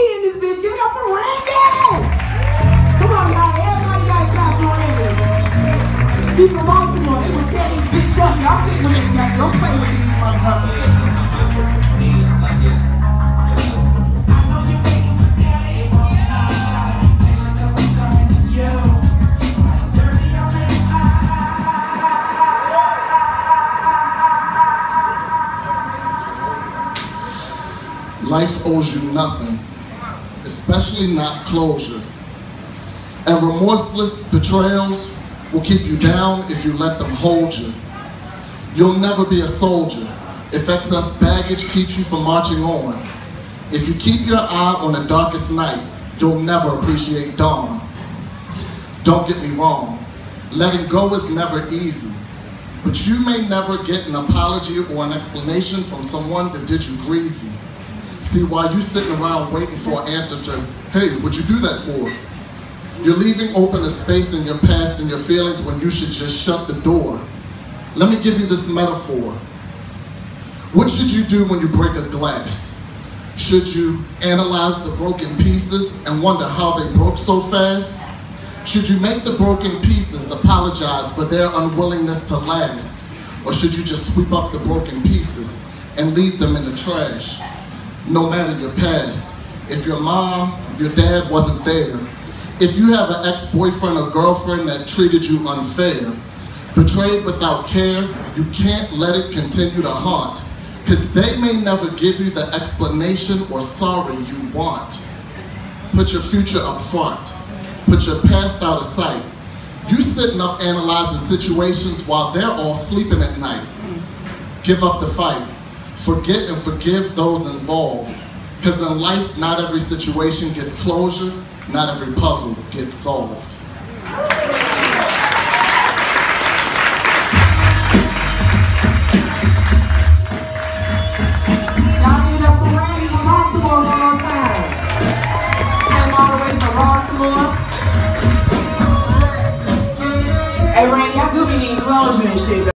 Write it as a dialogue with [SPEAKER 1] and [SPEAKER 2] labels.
[SPEAKER 1] in this bitch. Give it up for Randy! Come on, y'all. Everybody got to clap for Randy. He from Baltimore. They will tear these bitch up. Y'all sit with this guy. Don't play with these motherfuckers.
[SPEAKER 2] Life owes you nothing, especially not closure. And remorseless betrayals will keep you down if you let them hold you. You'll never be a soldier if excess baggage keeps you from marching on. If you keep your eye on the darkest night, you'll never appreciate dawn. Don't get me wrong, letting go is never easy, but you may never get an apology or an explanation from someone that did you greasy. See, while you sitting around waiting for an answer to, hey, what'd you do that for? You're leaving open a space in your past and your feelings when you should just shut the door. Let me give you this metaphor. What should you do when you break a glass? Should you analyze the broken pieces and wonder how they broke so fast? Should you make the broken pieces apologize for their unwillingness to last? Or should you just sweep up the broken pieces and leave them in the trash? No matter your past, if your mom, your dad wasn't there, if you have an ex-boyfriend or girlfriend that treated you unfair, betrayed without care, you can't let it continue to haunt, because they may never give you the explanation or sorry you want. Put your future up front. Put your past out of sight. You sitting up analyzing situations while they're all sleeping at night. Give up the fight. Forget and forgive those involved. Because in life, not every situation gets closure, not every puzzle gets solved.
[SPEAKER 1] Y'all give it up for Randy from Baltimore one more time. Came all the way from Baltimore. Hey, Randy, I do be needing closure and shit.